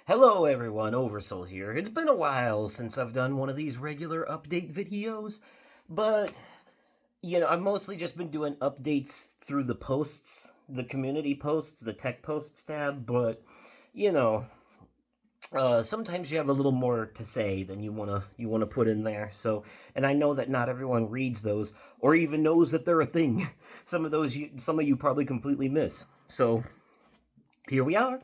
Hello everyone, Oversoul here. It's been a while since I've done one of these regular update videos, but I've mostly just been doing updates through the posts, the community posts, the tech posts tab, but you know, sometimes you have a little more to say than you wanna put in there. So, and I know that not everyone reads those or even knows that they're a thing. Some of you probably completely miss. So, here we are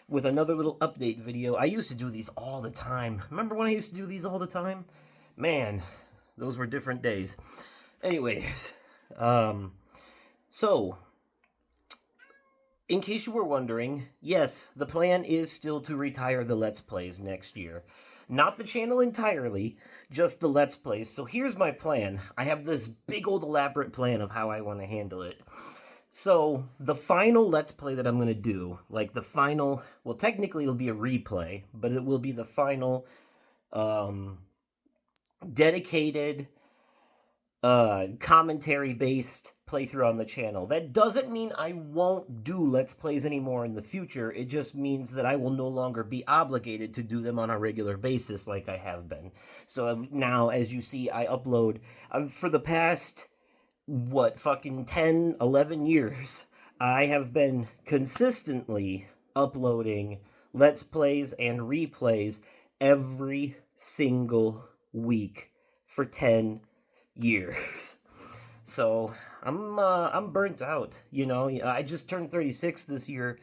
with another little update video. I used to do these all the time. Remember when I used to do these all the time? Man, those were different days. Anyways, so in case you were wondering, yes, the plan is still to retire the Let's Plays next year. Not the channel entirely, just the Let's Plays. So here's my plan. I have this big old elaborate plan of how I want to handle it. So, the final Let's Play that I'm going to do, like the final, well, technically it'll be a replay, but it will be the final dedicated commentary based playthrough on the channel. That doesn't mean I won't do Let's Plays anymore in the future. It just means that I will no longer be obligated to do them on a regular basis like I have been. So now, as you see, I upload for the past fucking 10, 11 years, I have been consistently uploading Let's Plays and replays every single week for 10 years. So I'm burnt out. I just turned 36 this year.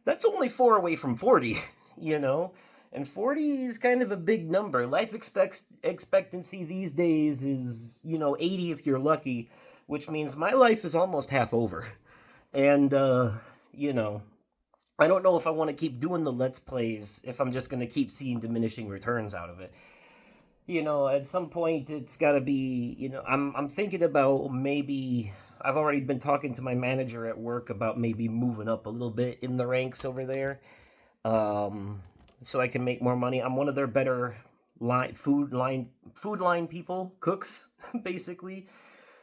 That's only 4 away from 40. And 40 is kind of a big number. Life expectancy these days is 80 if you're lucky, which means my life is almost half over. And I don't know if I want to keep doing the Let's Plays if I'm just going to keep seeing diminishing returns out of it. At some point it's got to be, I'm thinking about maybe I've already been talking to my manager at work about maybe moving up a little bit in the ranks over there. So I can make more money. I'm one of their better food line people, cooks, basically.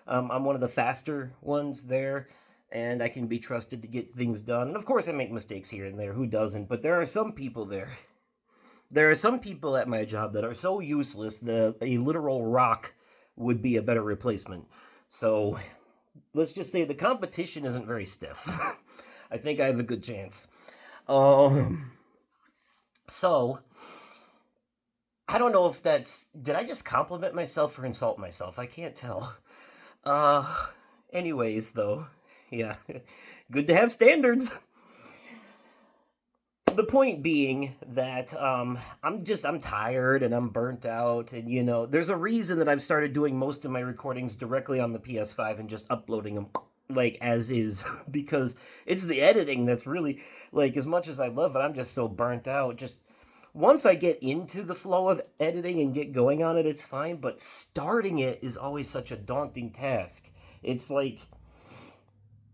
I'm one of the faster ones there, and I can be trusted to get things done. And of course, I make mistakes here and there. Who doesn't? But there are some people there. There are some people at my job that are so useless that a literal rock would be a better replacement. So let's just say the competition isn't very stiff. I think I have a good chance. So I don't know if that's, did I just compliment myself or insult myself? I can't tell. Uh, Anyways, though, yeah, good to have standards. The point being that I'm tired and I'm burnt out, and there's a reason that I've started doing most of my recordings directly on the PS5 and just uploading them like as is, because it's the editing that's really, like, as much as I love it, I'm just so burnt out. Just once I get into the flow of editing and get going on it, it's fine, but starting it is always such a daunting task. It's like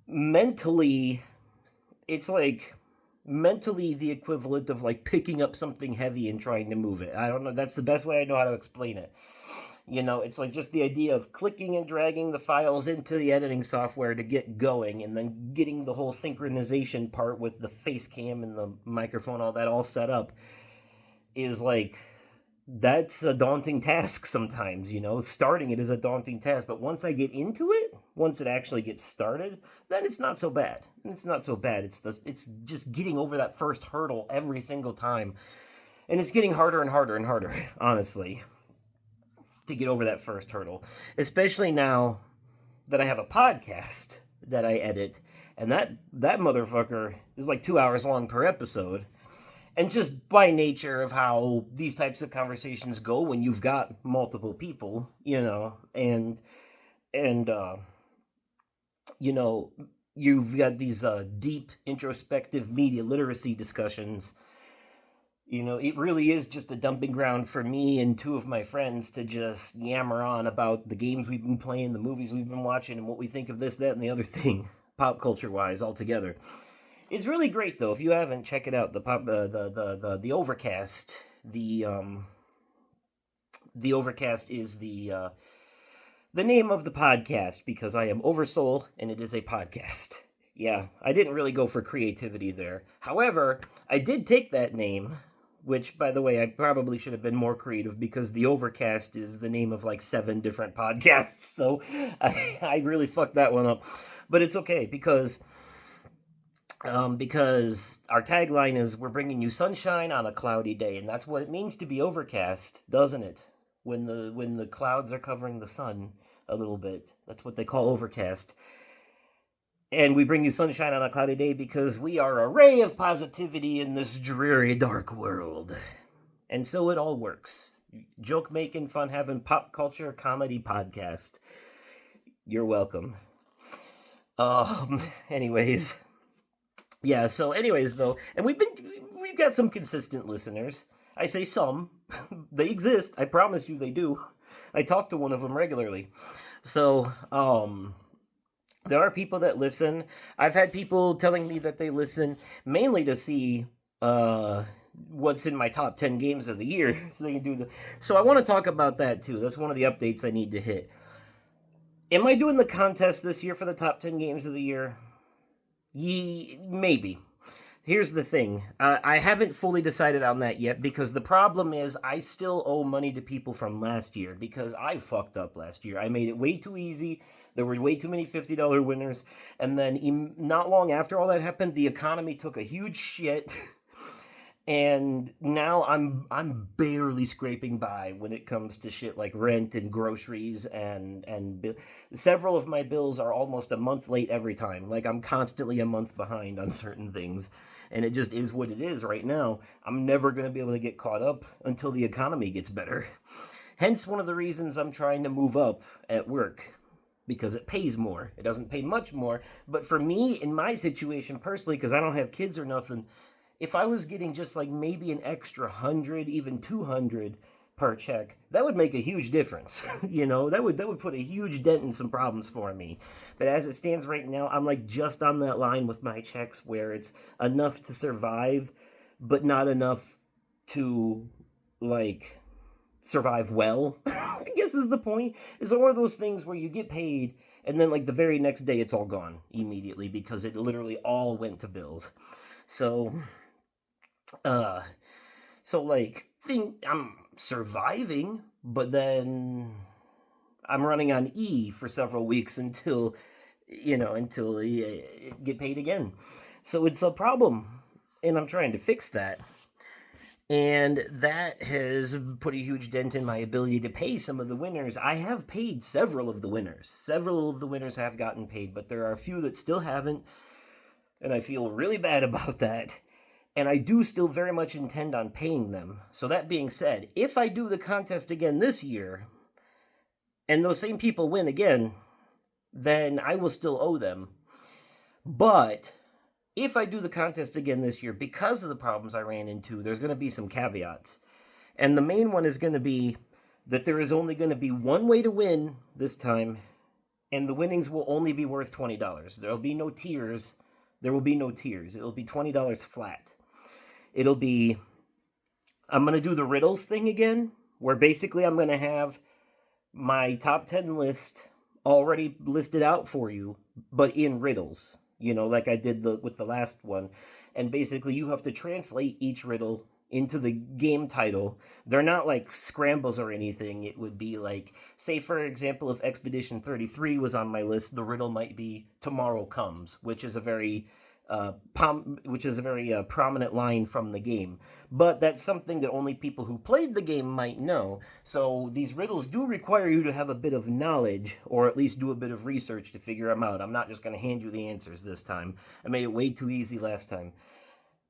mentally, it's like mentally the equivalent of like picking up something heavy and trying to move it. I don't know, that's the best way I know how to explain it. It's like just the idea of clicking and dragging the files into the editing software to get going, and then getting the whole synchronization part with the face cam and the microphone, all that all set up, is like, that's a daunting task sometimes. Starting it is a daunting task, but once I get into it, once it actually gets started, then it's not so bad. It's just getting over that first hurdle every single time, and it's getting harder and harder and harder, honestly, to get over that first hurdle, especially now that I have a podcast that I edit, and that motherfucker is like 2 hours long per episode. And just by nature of how these types of conversations go when you've got multiple people, and you've got these deep introspective media literacy discussions. It really is just a dumping ground for me and two of my friends to just yammer on about the games we've been playing, the movies we've been watching, and what we think of this, that, and the other thing, pop culture wise, altogether. It's really great though. If you haven't, check it out. The Overcast. The Overcast is the name of the podcast, because I am Oversoul and it is a podcast. Yeah, I didn't really go for creativity there. However, I did take that name which, by the way, I probably should have been more creative because the Overcast is the name of like 7 different podcasts. So I really fucked that one up. But it's okay because our tagline is we're bringing you sunshine on a cloudy day, and that's what it means to be overcast, doesn't it? When the clouds are covering the sun a little bit, that's what they call overcast. And we bring you sunshine on a cloudy day because we are a ray of positivity in this dreary, dark world. And so it all works. Joke making, fun having, pop culture comedy podcast. You're welcome. Anyways, yeah. So, anyways, though, and we've got some consistent listeners. I say some, they exist. I promise you, they do. I talk to one of them regularly. So, there are people that listen. I've had people telling me that they listen mainly to see what's in my top 10 games of the year so they can do the. So I want to talk about that too. That's one of the updates I need to hit. Am I doing the contest this year for the top 10 games of the year? Maybe. Here's the thing. I haven't fully decided on that yet because the problem is I still owe money to people from last year because I fucked up last year. I made it way too easy. There were way too many $50 winners. And then not long after all that happened, the economy took a huge shit. And now I'm barely scraping by when it comes to shit like rent and groceries and several of my bills are almost a month late every time. Like I'm constantly a month behind on certain things, and it just is what it is right now. I'm never going to be able to get caught up until the economy gets better. Hence one of the reasons I'm trying to move up at work. Because it pays more. It doesn't pay much more. But for me, in my situation personally, because I don't have kids or nothing, if I was getting just like maybe an extra 100, even 200 per check, that would make a huge difference. That would put a huge dent in some problems for me. But as it stands right now, I'm like just on that line with my checks where it's enough to survive, but not enough to like survive well. I guess is the point. It's one of those things where you get paid and then like the very next day it's all gone immediately because it literally all went to bills. So uh I'm surviving, but then I'm running on E for several weeks until get paid again. So it's a problem, and I'm trying to fix that. And that has put a huge dent in my ability to pay some of the winners. I have paid several of the winners. Several of the winners have gotten paid, but there are a few that still haven't, and I feel really bad about that. And I do still very much intend on paying them. So that being said, if I do the contest again this year, and those same people win again, then I will still owe them. But if I do the contest again this year, because of the problems I ran into, there's going to be some caveats. And the main one is going to be that there is only going to be one way to win this time, and the winnings will only be worth $20. There will be no tiers. There will be no tiers. It will be $20 flat. I'm going to do the riddles thing again, where basically I'm going to have my top 10 list already listed out for you, but in riddles, like I did with the last one. And basically you have to translate each riddle into the game title. They're not like scrambles or anything. It would be like, say for example, if Expedition 33 was on my list, the riddle might be Tomorrow Comes, which is a very prominent line from the game. But that's something that only people who played the game might know. So these riddles do require you to have a bit of knowledge, or at least do a bit of research to figure them out. I'm not just going to hand you the answers this time. I made it way too easy last time.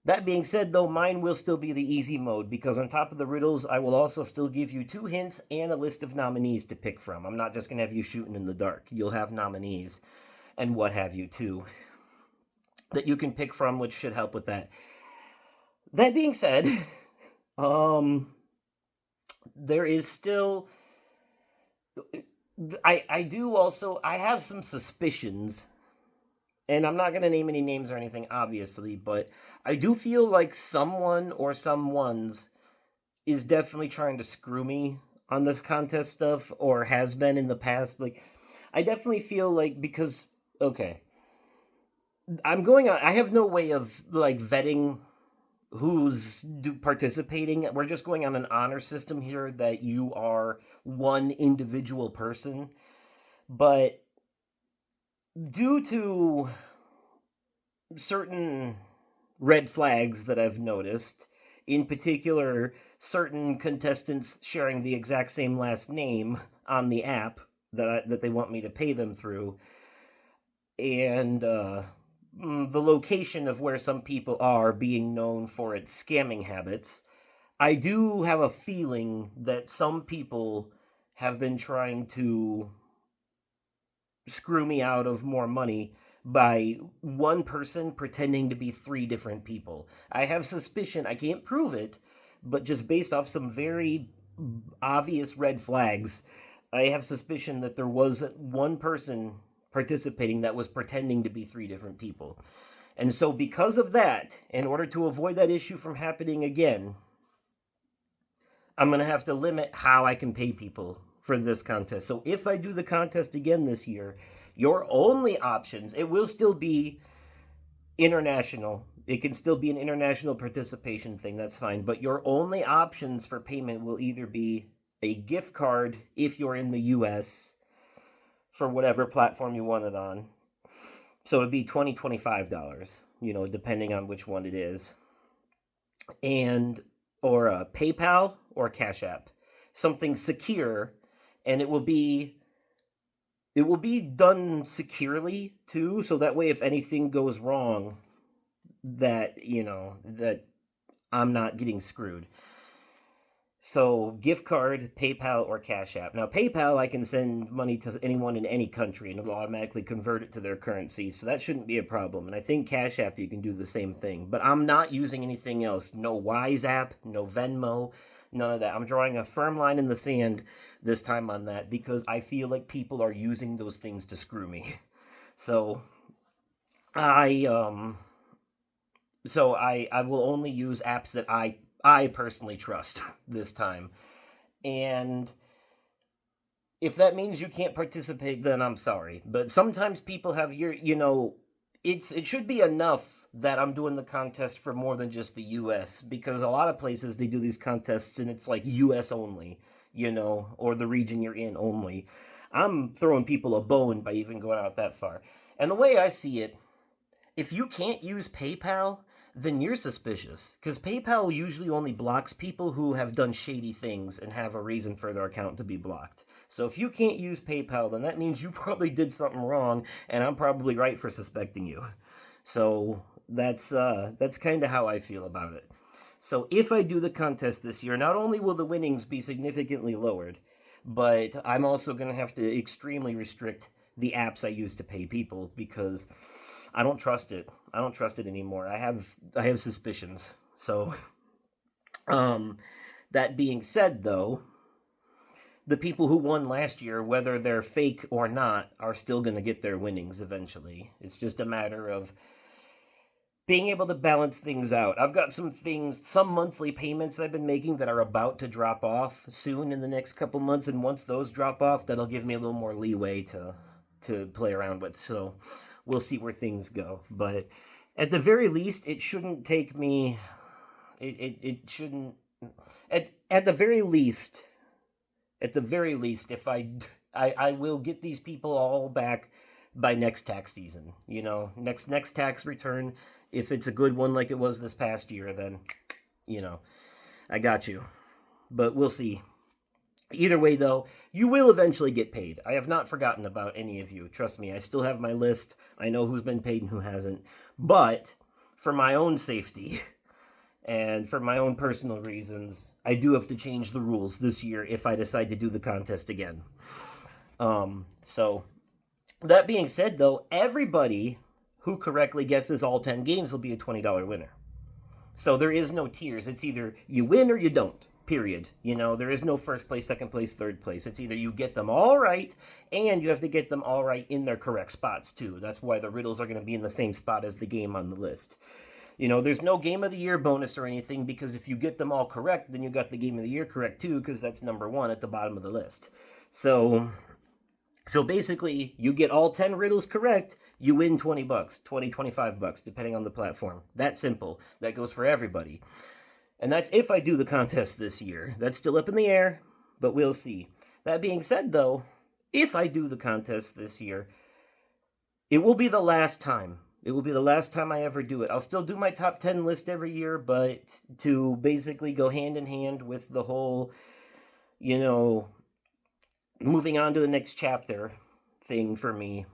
That being said, though, mine will still be the easy mode, because on top of the riddles, I will also still give you 2 hints and a list of nominees to pick from. I'm not just going to have you shooting in the dark. You'll have nominees and what have you, too, that you can pick from, which should help with that. That being said, there is still... I have some suspicions, and I'm not going to name any names or anything, obviously, but I do feel like someone or someone's is definitely trying to screw me on this contest stuff, or has been in the past. Like, I definitely feel like, because, okay, I have no way of, like, vetting who's participating. We're just going on an honor system here that you are one individual person. But due to certain red flags that I've noticed, in particular, certain contestants sharing the exact same last name on the app that they want me to pay them through, and the location of where some people are being known for its scamming habits, I do have a feeling that some people have been trying to screw me out of more money by one person pretending to be three different people. I have suspicion, I can't prove it, but just based off some very obvious red flags, I have suspicion that there was one person participating that was pretending to be three different people. And so, because of that, in order to avoid that issue from happening again, I'm going to have to limit how I can pay people for this contest. So, if I do the contest again this year, your only options, it will still be international. It can still be an international participation thing, that's fine. But your only options for payment will either be a gift card if you're in the US for whatever platform you want it on. So it'd be $20, $25, depending on which one it is. And or a PayPal or Cash App. Something secure, and it will be done securely too, so that way if anything goes wrong, that that I'm not getting screwed. So, gift card, PayPal, or Cash App. Now, PayPal, I can send money to anyone in any country, and it'll automatically convert it to their currency, so that shouldn't be a problem. And I think Cash App, you can do the same thing. But I'm not using anything else. No Wise app, no Venmo, none of that. I'm drawing a firm line in the sand this time on that because I feel like people are using those things to screw me. So, I I will only use apps that I personally trust this time. And if that means you can't participate, then I'm sorry. But sometimes people have it should be enough that I'm doing the contest for more than just the US, because a lot of places they do these contests and it's like US only, or the region you're in only. I'm throwing people a bone by even going out that far. And the way I see it, if you can't use PayPal, then you're suspicious. Because PayPal usually only blocks people who have done shady things and have a reason for their account to be blocked. So if you can't use PayPal, then that means you probably did something wrong, and I'm probably right for suspecting you. So that's kind of how I feel about it. So if I do the contest this year, not only will the winnings be significantly lowered, but I'm also going to have to extremely restrict the apps I use to pay people because I don't trust it. I don't trust it anymore. I have suspicions. So that being said though, the people who won last year, whether they're fake or not, are still going to get their winnings eventually. It's just a matter of being able to balance things out. I've got some monthly payments I've been making that are about to drop off soon in the next couple months, and once those drop off, that'll give me a little more leeway to play around with. So we'll see where things go. But at the very least, it shouldn't take me. It shouldn't. At the very least, if I will get these people all back by next tax season. Next tax return. If it's a good one like it was this past year, then I got you. But we'll see. Either way, though, you will eventually get paid. I have not forgotten about any of you. Trust me, I still have my list. I know who's been paid and who hasn't. But for my own safety and for my own personal reasons, I do have to change the rules this year if I decide to do the contest again. So, that being said, though, everybody who correctly guesses all 10 games will be a $20 winner. So there is no tiers. It's either you win or you don't. Period. There is no first place, second place, third place. It's either you get them all right, and you have to get them all right in their correct spots, too. That's why the riddles are going to be in the same spot as the game on the list. There's no Game of the Year bonus or anything, because if you get them all correct, then you got the Game of the Year correct, too, because that's number one at the bottom of the list. So basically, you get all 10 riddles correct, you win 20 bucks, 20, 25 bucks, depending on the platform. That simple. That goes for everybody. And that's if I do the contest this year. That's still up in the air, but we'll see. That being said, though, if I do the contest this year, it will be the last time. It will be the last time I ever do it. I'll still do my top 10 list every year, but to basically go hand in hand with the whole, moving on to the next chapter thing for me,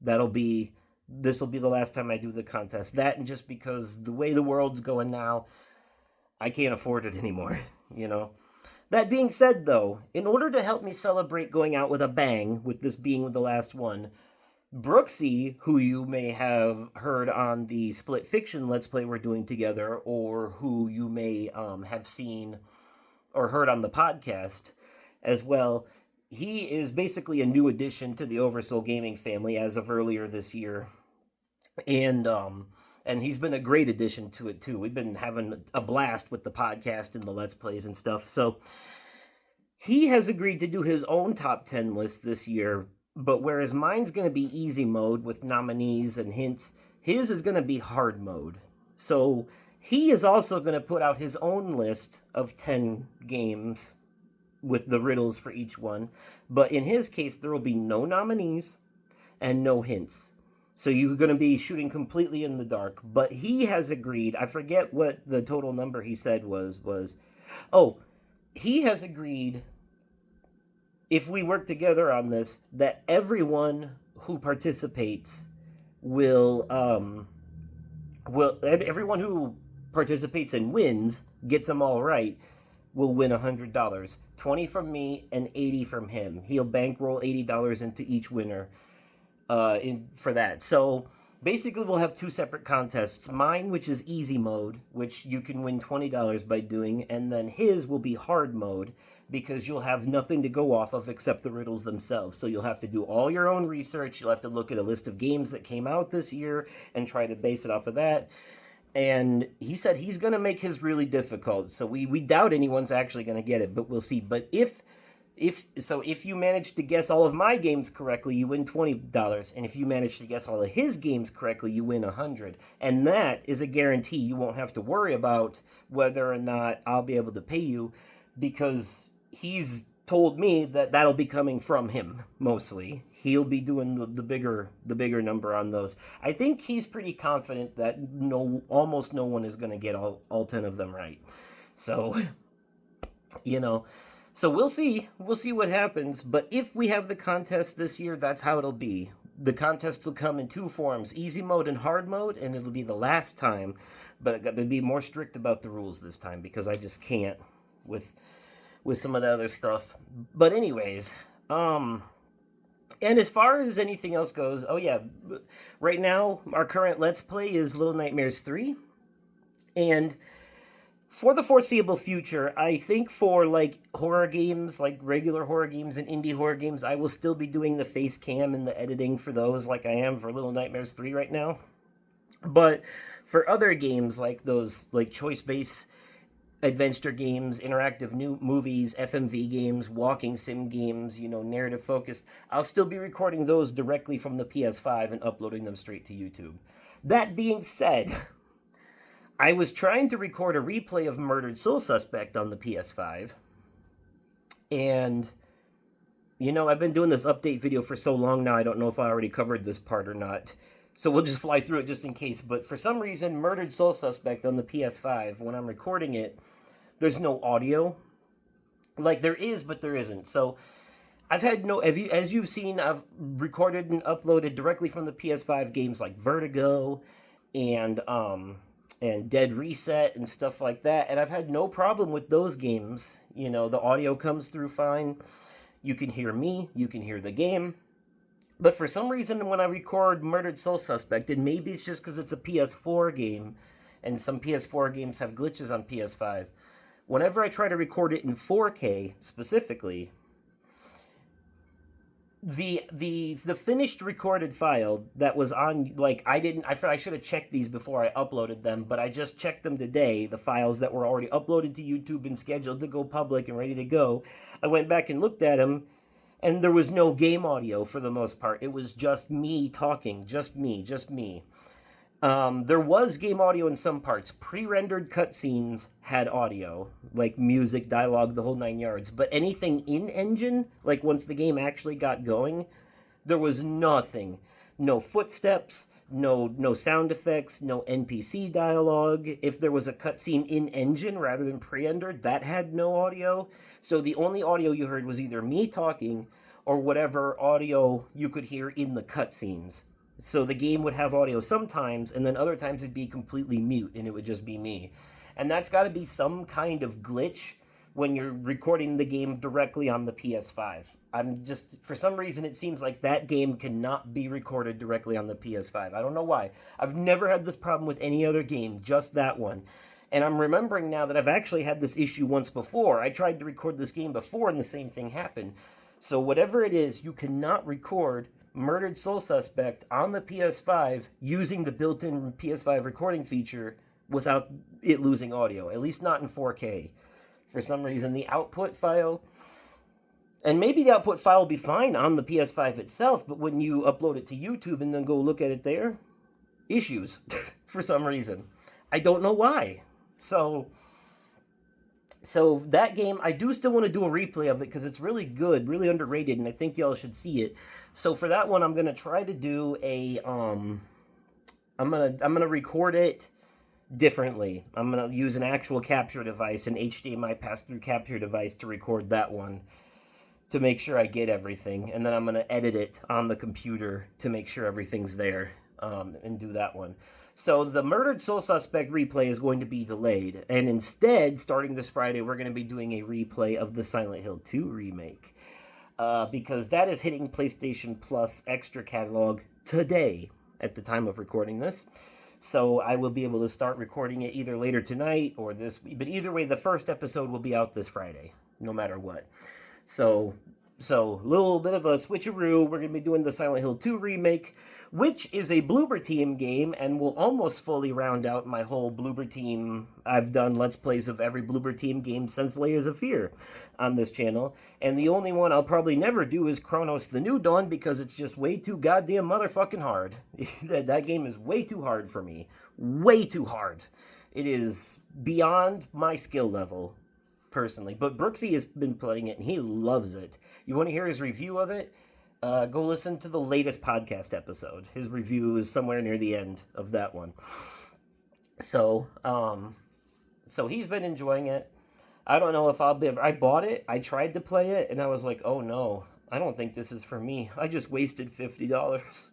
this will be the last time I do the contest. That, and just because the way the world's going now, I can't afford it anymore, That being said, though, in order to help me celebrate going out with a bang, with this being the last one, Brooksy, who you may have heard on the Split Fiction Let's Play we're doing together, or who you may have seen or heard on the podcast as well, he is basically a new addition to the Oversoul Gaming family as of earlier this year. And he's been a great addition to it, too. We've been having a blast with the podcast and the Let's Plays and stuff. So he has agreed to do his own top 10 list this year, but whereas mine's going to be easy mode with nominees and hints, his is going to be hard mode. So he is also going to put out his own list of 10 games with the riddles for each one. But in his case, there will be no nominees and no hints. So you're going to be shooting completely in the dark. But he has agreed, I forget what the total number he said was, he has agreed, if we work together on this, that everyone who participates everyone who participates and wins, gets them all right, will win $100. 20 from me and 80 from him. He'll bankroll $80 into each winner for that. So basically we'll have two separate contests. Mine, which is easy mode, which you can win $20 by doing, and then his will be hard mode, because you'll have nothing to go off of except the riddles themselves. So you'll have to do all your own research. You'll have to look at a list of games that came out this year and try to base it off of that. And he said he's going to make his really difficult. So we doubt anyone's actually going to get it, but we'll see. But if you manage to guess all of my games correctly, you win $20. And if you manage to guess all of his games correctly, you win $100. And that is a guarantee. You won't have to worry about whether or not I'll be able to pay you, because he's told me that that'll be coming from him mostly. He'll be doing the bigger number on those. I think he's pretty confident that almost no one is going to get all 10 of them right. So, so we'll see what happens. But if we have the contest this year, that's how it'll be. The contest will come in two forms, easy mode and hard mode, and it'll be the last time. But I got to be more strict about the rules this time, because I just can't with some of the other stuff. But anyways, and as far as anything else goes, right now our current Let's Play is Little Nightmares 3. And for the foreseeable future, I think for like horror games, like regular horror games and indie horror games, I will still be doing the face cam and the editing for those, like I am for Little Nightmares 3 right now. But for other games like those, like choice-based adventure games, interactive new movies, FMV games, walking sim games, narrative focused, I'll still be recording those directly from the PS5 and uploading them straight to YouTube. That being said, I was trying to record a replay of Murdered Soul Suspect on the PS5, and I've been doing this update video for so long now, I don't know if I already covered this part or not. So we'll just fly through it just in case. But for some reason, Murdered Soul Suspect on the PS5, when I'm recording it, there's no audio. Like, there is, but there isn't. So I've had as you've seen, I've recorded and uploaded directly from the PS5 games like Vertigo and Dead Reset and stuff like that. And I've had no problem with those games. The audio comes through fine. You can hear me. You can hear the game. But for some reason, when I record Murdered Soul Suspect, and maybe it's just because it's a PS4 game, and some PS4 games have glitches on PS5, whenever I try to record it in 4K, specifically, the finished recorded file that was on, like, I should have checked these before I uploaded them, but I just checked them today, the files that were already uploaded to YouTube and scheduled to go public and ready to go. I went back and looked at them, And there was no game audio for the most part. It was just me talking, just me. There was game audio in some parts. Pre-rendered cutscenes had audio, like music, dialogue, the whole 9 yards. But anything in engine, like once the game actually got going, there was nothing. No footsteps, no sound effects, no NPC dialogue. If there was a cutscene in engine rather than pre-rendered, that had no audio. So the only audio you heard was either me talking or whatever audio you could hear in the cutscenes. So the game would have audio sometimes, and then other times it'd be completely mute, and it would just be me. And that's got to be some kind of glitch when you're recording the game directly on the PS5. For some reason, it seems like that game cannot be recorded directly on the PS5. I don't know why. I've never had this problem with any other game, just that one. And I'm remembering now that I've actually had this issue once before. I tried to record this game before, and the same thing happened. So whatever it is, you cannot record Murdered Soul Suspect on the PS5 using the built-in PS5 recording feature without it losing audio, at least not in 4K. For some reason, the output file, and maybe the output file will be fine on the PS5 itself, but when you upload it to YouTube and then go look at it there, issues for some reason. I don't know why. So that game, I do still want to do a replay of it because it's really good, really underrated, and I think y'all should see it. So for that one, I'm gonna try to do I'm gonna record it differently. I'm gonna use an actual capture device, an HDMI pass-through capture device, to record that one to make sure I get everything, and then I'm gonna edit it on the computer to make sure everything's there, and do that one. So the Murdered Soul Suspect replay is going to be delayed, and instead, starting this Friday, we're going to be doing a replay of the Silent Hill 2 remake. Because that is hitting PlayStation Plus Extra Catalog today, at the time of recording this. So I will be able to start recording it either later tonight or this week. But either way, the first episode will be out this Friday, no matter what. So a little bit of a switcheroo. We're going to be doing the Silent Hill 2 remake, which is a Bloober Team game, and will almost fully round out my whole Bloober Team. I've done Let's Plays of every Bloober Team game since Layers of Fear on this channel, and the only one I'll probably never do is Chronos the New Dawn, because it's just way too goddamn motherfucking hard. That game is way too hard for me. Way too hard. It is beyond my skill level, personally. But Brooksy has been playing it, and he loves it. You want to hear his review of it? Go listen to the latest podcast episode. His review is somewhere near the end of that one. So he's been enjoying it. I don't know if I bought it, I tried to play it, and I was like, oh no, I don't think this is for me. I just wasted $50.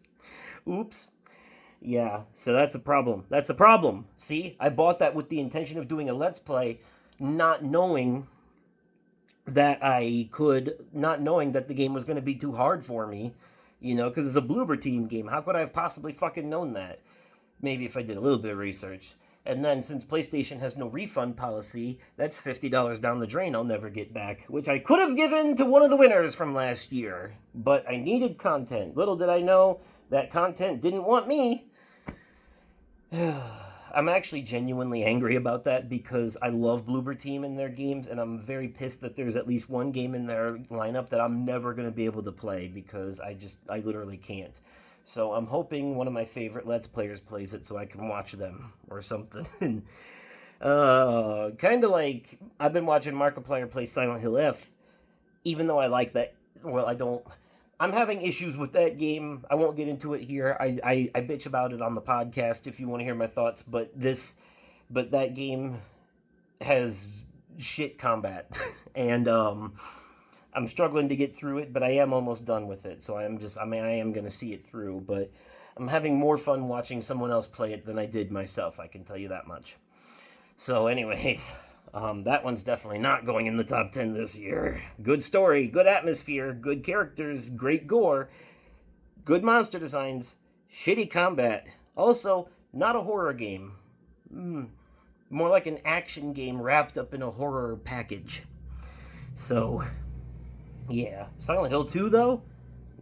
Oops. Yeah, so that's a problem. See, I bought that with the intention of doing a Let's Play, not knowing that the game was going to be too hard for me, because it's a Bloober Team game. How could I have possibly fucking known that? Maybe if I did a little bit of research. And then, since PlayStation has no refund policy, that's $50 down the drain I'll never get back, which I could have given to one of the winners from last year. But I needed content. Little did I know that content didn't want me. I'm actually genuinely angry about that, because I love Bloober Team and their games, and I'm very pissed that there's at least one game in their lineup that I'm never going to be able to play, because I literally can't. So I'm hoping one of my favorite Let's Players plays it so I can watch them or something. Kind of like, I've been watching Markiplier play Silent Hill F, even though I like that. Well, I'm having issues with that game. I won't get into it here. I bitch about it on the podcast if you want to hear my thoughts, but that game has shit combat. And I'm struggling to get through it, but I am almost done with it. So I am going to see it through, but I'm having more fun watching someone else play it than I did myself, I can tell you that much. So anyways, that one's definitely not going in the top 10 this year. Good story, good atmosphere, good characters, great gore, good monster designs, shitty combat. Also, not a horror game. More like an action game wrapped up in a horror package. So, yeah. Silent Hill 2, though?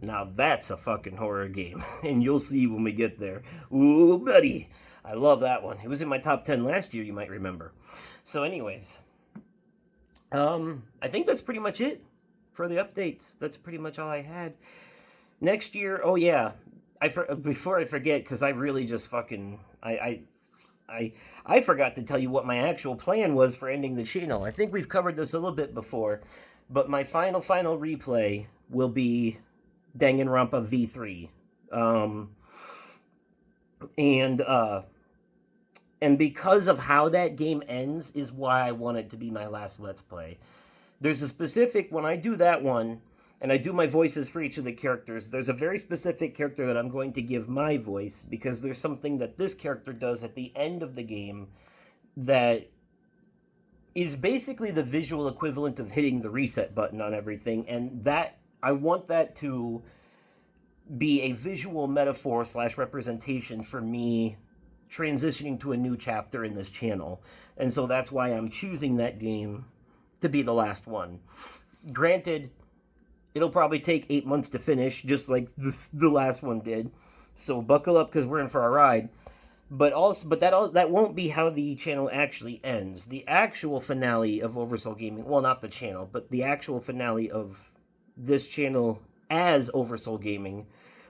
Now that's a fucking horror game. And you'll see when we get there. Ooh, buddy. I love that one. It was in my top 10 last year, you might remember. So anyways, I think that's pretty much it. for the updates. That's pretty much all I had. Next year, oh yeah, before I forget, because I really just fucking I forgot to tell you what my actual plan was for ending the channel. I think we've covered this a little bit before, but my final replay will be Danganronpa V3. And because of how that game ends is why I want it to be my last Let's Play. There's a specific, when I do that one, and I do my voices for each of the characters, there's a very specific character that I'm going to give my voice, because there's something that this character does at the end of the game that is basically the visual equivalent of hitting the reset button on everything, and that, I want that to be a visual metaphor / representation for me transitioning to a new chapter in this channel. And so that's why I'm choosing that game to be the last one. Granted, it'll probably take 8 months to finish, just like the last one did. So buckle up, because we're in for a ride. But that won't be how the channel actually ends. The actual finale of Oversoul Gaming, well, not the channel, but the actual finale of this channel as Oversoul Gaming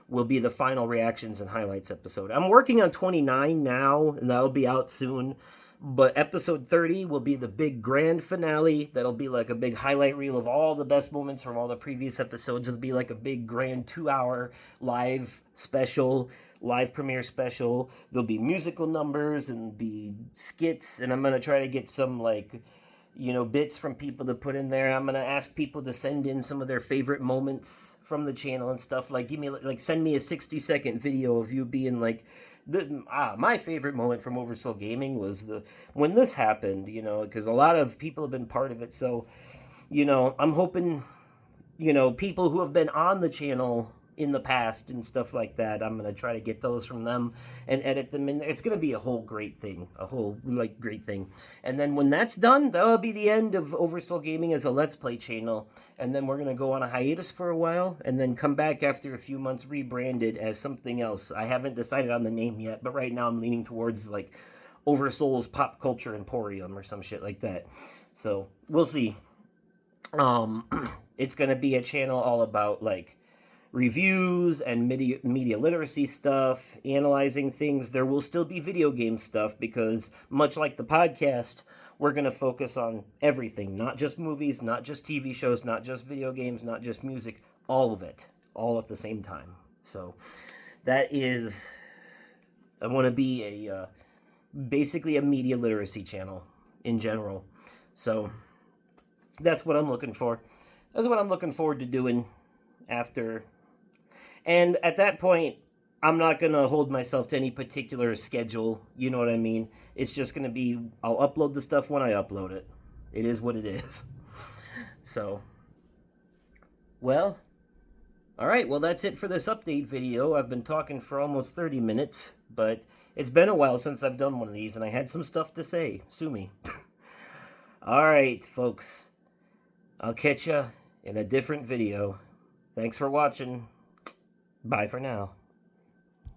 will be the final reactions and highlights episode. I'm working on 29 now, and that'll be out soon. But episode 30 will be the big grand finale. That'll be like a big highlight reel of all the best moments from all the previous episodes. It'll be like a big grand 2-hour live special, live premiere special. There'll be musical numbers and be skits, and I'm going to try to get some like, you know, bits from people to put in there. I'm going to ask people to send in some of their favorite moments from the channel and stuff. Like, send me a 60-second video of you being like, my favorite moment from Oversoul Gaming was when this happened, you know, because a lot of people have been part of it. So, you know, I'm hoping, you know, people who have been on the channel in the past and stuff like that, I'm going to try to get those from them and edit them in. It's going to be a whole great thing, great thing. And then when that's done, that'll be the end of Oversoul Gaming as a Let's Play channel. And then we're going to go on a hiatus for a while and then come back after a few months rebranded as something else. I haven't decided on the name yet, but right now I'm leaning towards like Oversoul's Pop Culture Emporium or some shit like that. So we'll see. It's going to be a channel all about like reviews and media literacy stuff, analyzing things. There will still be video game stuff because, much like the podcast, we're going to focus on everything. Not just movies, not just TV shows, not just video games, not just music. All of it. All at the same time. So, that is... I want to be basically a media literacy channel in general. So, that's what I'm looking for. That's what I'm looking forward to doing after... And at that point, I'm not going to hold myself to any particular schedule. You know what I mean? It's just going to be, I'll upload the stuff when I upload it. It is what it is. So, well, all right. Well, that's it for this update video. I've been talking for almost 30 minutes, but it's been a while since I've done one of these, and I had some stuff to say. Sue me. All right, folks. I'll catch ya in a different video. Thanks for watching. Bye for now.